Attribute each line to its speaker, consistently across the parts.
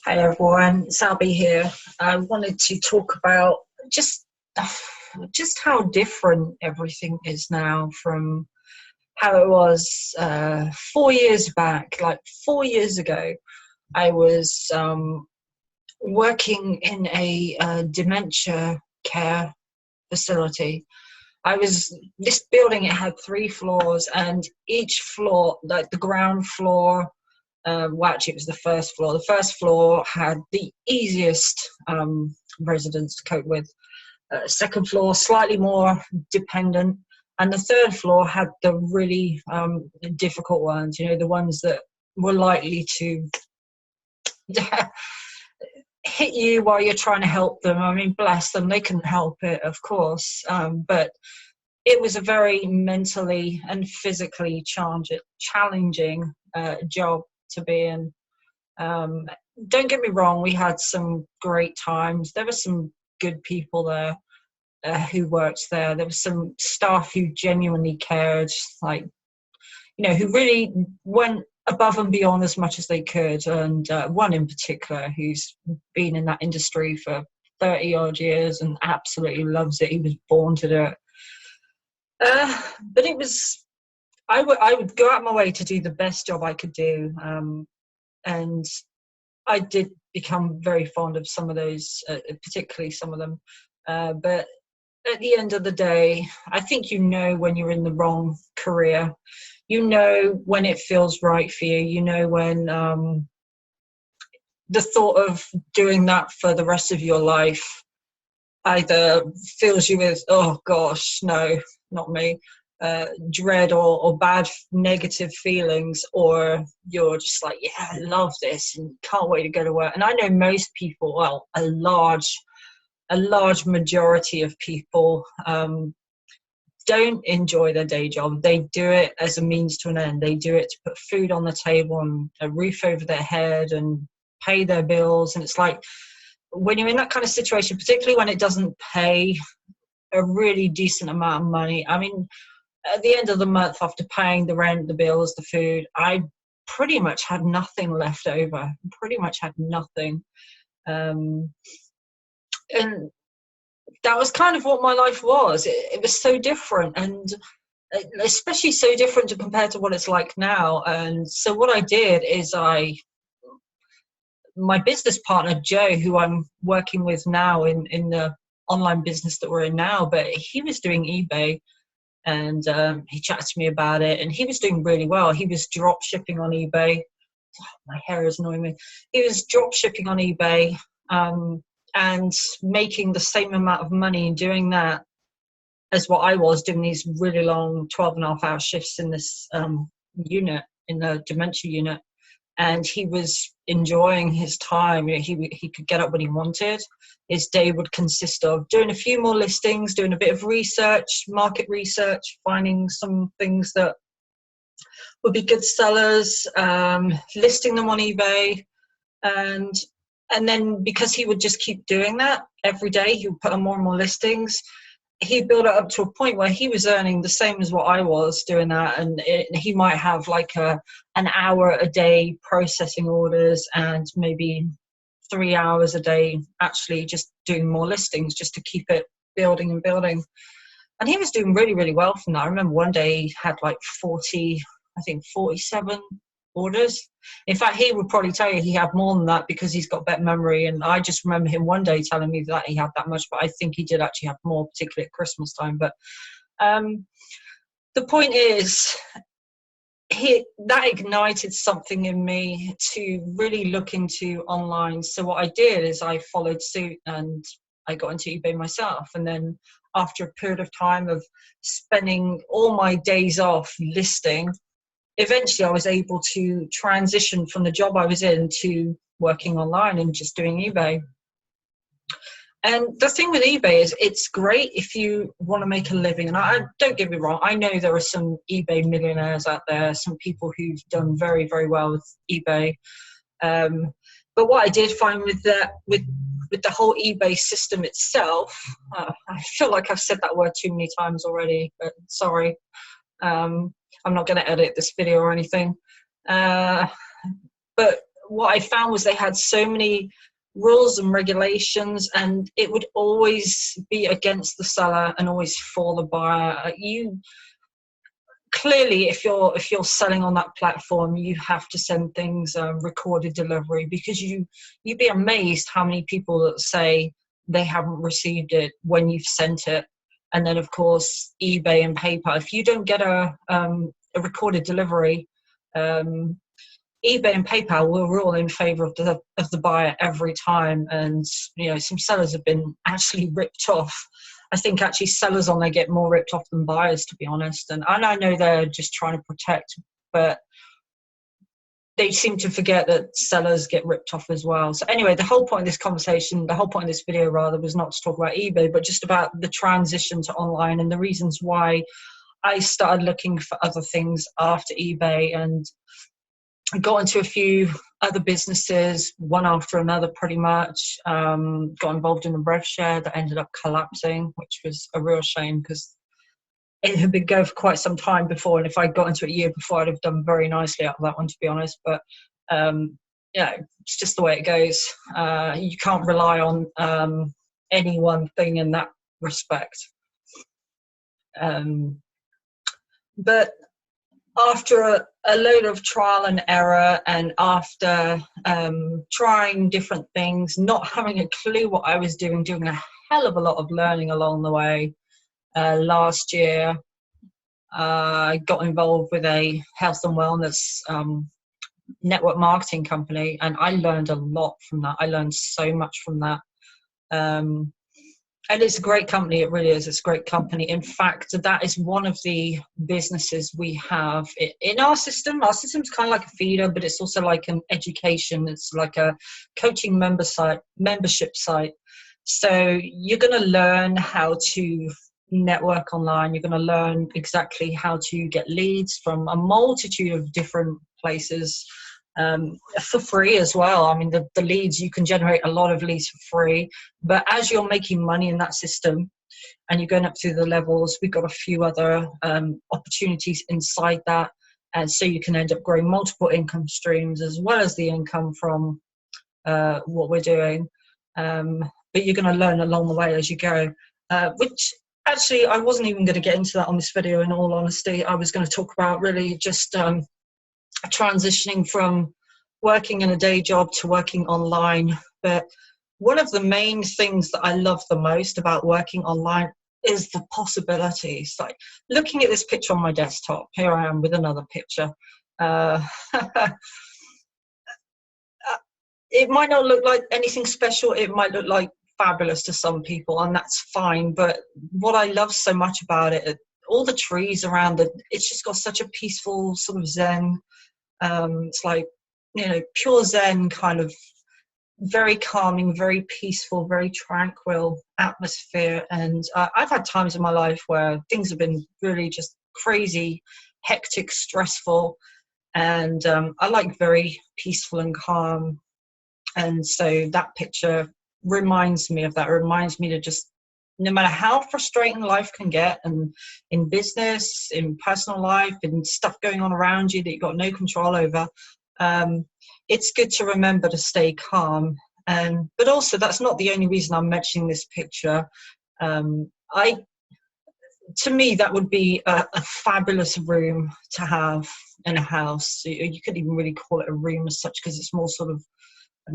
Speaker 1: Hi everyone, Salby here. I wanted to talk about just just how different everything is now from how it was 4 years back. Like 4 years ago, I was working in a dementia care facility. I was this building. It had 3 floors, and each floor, like the ground floor, well, actually, it was the first floor. The first floor had the easiest residents to cope with. Second floor, slightly more dependent. And the third floor had the really difficult ones, the ones that were likely to hit you while you're trying to help them. I mean, bless them, they couldn't help it, of course. But it was a very mentally and physically challenging job to be in. Um, don't get me wrong, we had some great times. There were some good people there who worked there. There was some staff who genuinely cared, like, who really went above and beyond as much as they could. And one in particular who's been in that industry for 30 odd years and absolutely loves it. He was born to do it. But it was, I would go out my way to do the best job I could do. And I did become very fond of some of those, particularly some of them. But at the end of the day, I think when you're in the wrong career. When it feels right for you. When the thought of doing that for the rest of your life either fills you with, oh gosh, no, not me, dread or bad negative feelings, or you're just like, yeah, I love this and can't wait to go to work. And I know most people, well, a large majority of people don't enjoy their day job. They do it as a means to an end. They do it to put food on the table and a roof over their head and pay their bills. And it's like, when you're in that kind of situation, particularly when it doesn't pay a really decent amount of money, I mean, at the end of the month, after paying the rent, the bills, the food, I pretty much had nothing left over. Pretty much had nothing. And that was kind of what my life was. It was so different, and especially so different to compare to what it's like now. And so what I did is my business partner, Joe, who I'm working with now in the online business that we're in now, but he was doing eBay. And he chatted to me about it, and he was doing really well. He was drop shipping on eBay. Oh, my hair is annoying me. He was drop shipping on eBay and making the same amount of money doing that as what I was doing these really long 12.5-hour shifts in this unit, in the dementia unit. And he was enjoying his time. He could get up when he wanted. His day would consist of doing a few more listings, doing a bit of research, market research, finding some things that would be good sellers, listing them on eBay, and then because he would just keep doing that every day, he would put on more and more listings. He built it up to a point where he was earning the same as what I was doing that, and he might have like an hour a day processing orders and maybe 3 hours a day actually just doing more listings just to keep it building and building. And he was doing really, really well from that. I remember one day he had like 47 orders. In fact, he would probably tell you he had more than that because he's got better memory. And I just remember him one day telling me that he had that much, but I think he did actually have more, particularly at Christmas time. But the point is, that ignited something in me to really look into online. So what I did is I followed suit and I got into eBay myself. And then after a period of time of spending all my days off listing, eventually I was able to transition from the job I was in to working online and just doing eBay. And the thing with eBay is it's great if you want to make a living. And I don't get me wrong, I know there are some eBay millionaires out there, some people who've done very, very well with eBay. But what I did find with the whole eBay system itself, I feel like I've said that word too many times already, but sorry. I'm not going to edit this video or anything. But what I found was they had so many rules and regulations, and it would always be against the seller and always for the buyer. You clearly, if you're selling on that platform, you have to send things recorded delivery, because you'd be amazed how many people that say they haven't received it when you've sent it. And then of course eBay and PayPal, if you don't get a recorded delivery, eBay and PayPal will rule in favor of the buyer every time. And some sellers have been actually ripped off. I think actually sellers on there get more ripped off than buyers, to be honest. And I know they're just trying to protect, but they seem to forget that sellers get ripped off as well. So anyway, the whole point of this conversation, the whole point of this video rather, was not to talk about eBay, but just about the transition to online and the reasons why I started looking for other things after eBay, and got into a few other businesses, one after another pretty much. Got involved in a rev share that ended up collapsing, which was a real shame because it had been going for quite some time before, and if I got into it a year before, I'd have done very nicely out of that one, to be honest. But it's just the way it goes. You can't rely on any one thing in that respect. But after a load of trial and error, and after trying different things, not having a clue what I was doing a hell of a lot of learning along the way, last year I got involved with a health and wellness network marketing company, and I learned a lot from that. I learned so much from that. And it's a great company, it really is. It's a great company. In fact, that is one of the businesses we have in our system. Our system's kind of like a feeder, but it's also like an education. It's like a coaching membership site. So you're going to learn how to network online. You're going to learn exactly how to get leads from a multitude of different places. For free as well. I mean, the leads, you can generate a lot of leads for free, but as you're making money in that system and you're going up through the levels, we've got a few other opportunities inside that, and so you can end up growing multiple income streams as well as the income from what we're doing. But you're going to learn along the way as you go, which actually I wasn't even going to get into that on this video, in all honesty. I was going to talk about really just transitioning from working in a day job to working online. But one of the main things that I love the most about working online is the possibilities. Like looking at this picture on my desktop, here I am with another picture. It might not look like anything special, it might look like fabulous to some people, and that's fine. But what I love so much about it, all the trees around it, it's just got such a peaceful sort of zen, it's like, pure zen, kind of very calming, very peaceful, very tranquil atmosphere. And I've had times in my life where things have been really just crazy, hectic, stressful, and I like very peaceful and calm. And so that picture reminds me of that. It reminds me to just, no matter how frustrating life can get, and in business, in personal life, in stuff going on around you that you've got no control over, it's good to remember to stay calm. But also, that's not the only reason I'm mentioning this picture. To me, that would be a fabulous room to have in a house. You couldn't even really call it a room as such, because it's more sort of,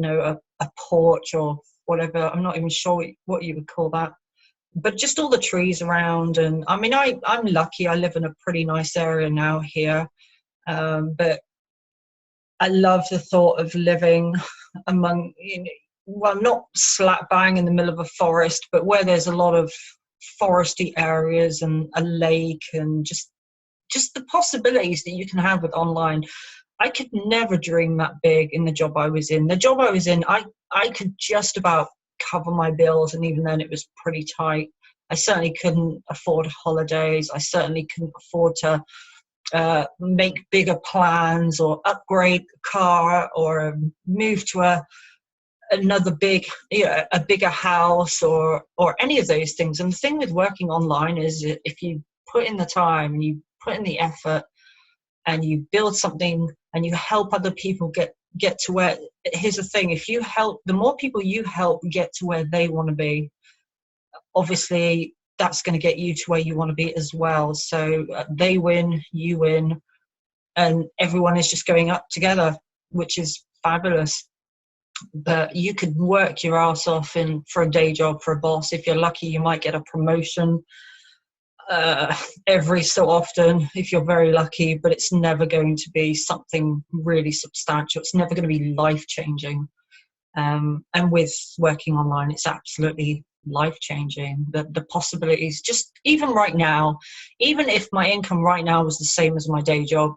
Speaker 1: a porch or whatever. I'm not even sure what you would call that. But just all the trees around. And I mean, I'm lucky. I live in a pretty nice area now here. But I love the thought of living among, well, not slap bang in the middle of a forest, but where there's a lot of foresty areas and a lake, and just the possibilities that you can have with online. I could never dream that big in the job I was in. The job I was in, I could just about cover my bills, and even then it was pretty tight. I certainly couldn't afford holidays. I certainly couldn't afford to make bigger plans or upgrade the car or move to another a bigger house or any of those things. And the thing with working online is, if you put in the time and you put in the effort and you build something and you help other people get get to where, here's the thing, if you help, the more people you help get to where they want to be, obviously that's going to get you to where you want to be as well. So they win, you win, and everyone is just going up together, which is fabulous. But you could work your ass off for a day job for a boss. If you're lucky, you might get a promotion every so often, if you're very lucky, but it's never going to be something really substantial. It's never going to be life-changing. And with working online, it's absolutely life-changing. The possibilities, just even right now, even if my income right now was the same as my day job,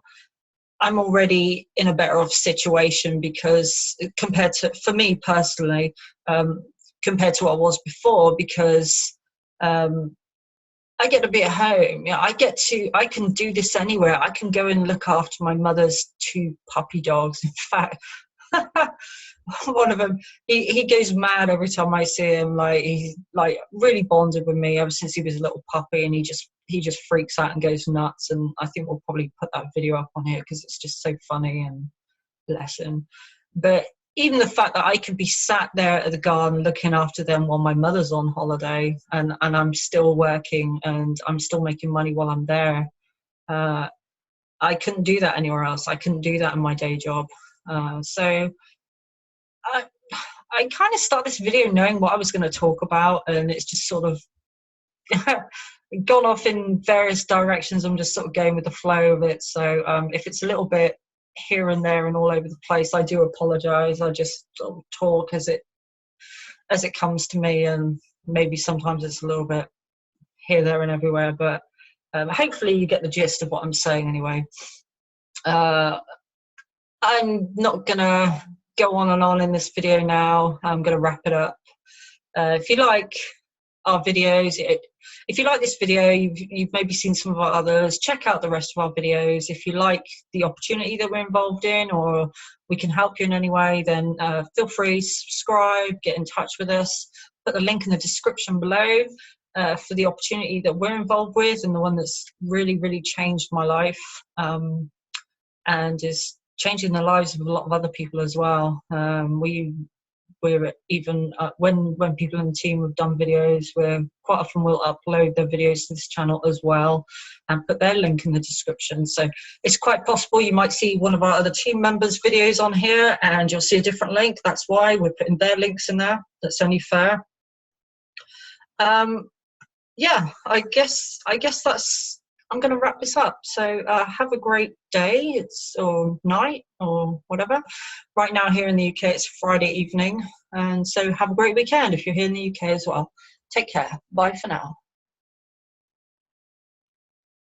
Speaker 1: I'm already in a better off situation, because for me personally, compared to what I was before, because I get to be at home. I can do this anywhere. I can go and look after my mother's 2 puppy dogs. In fact, one of them, he goes mad every time I see him. Like, he's like really bonded with me ever since he was a little puppy, and he just freaks out and goes nuts. And I think we'll probably put that video up on here because it's just so funny, and bless him. But even the fact that I could be sat there at the garden looking after them while my mother's on holiday, and I'm still working and I'm still making money while I'm there, I couldn't do that anywhere else. I couldn't do that in my day job. So I kind of start this video knowing what I was going to talk about, and it's just sort of gone off in various directions. I'm just sort of going with the flow of it. So if it's a little bit here and there and all over the place, I do apologize. I just sort of talk as it comes to me, and maybe sometimes it's a little bit here, there and everywhere, but hopefully you get the gist of what I'm saying anyway. I'm not gonna go on and on in this video now. I'm gonna wrap it up. If you like our videos, if you like this video, you've maybe seen some of our others, check out the rest of our videos. If you like the opportunity that we're involved in, or we can help you in any way, then feel free, subscribe, get in touch with us. Put the link in the description below for the opportunity that we're involved with, and the one that's really, really changed my life, and is changing the lives of a lot of other people as well. We're even when people in the team have done videos, we're quite often will upload their videos to this channel as well and put their link in the description. So it's quite possible you might see one of our other team members' videos on here and you'll see a different link. That's why we're putting their links in there. That's only fair. Yeah, I guess that's, I'm going to wrap this up. So have a great day, or night, or whatever. Right now here in the UK, it's Friday evening. And so have a great weekend if you're here in the UK as well. Take care. Bye for now.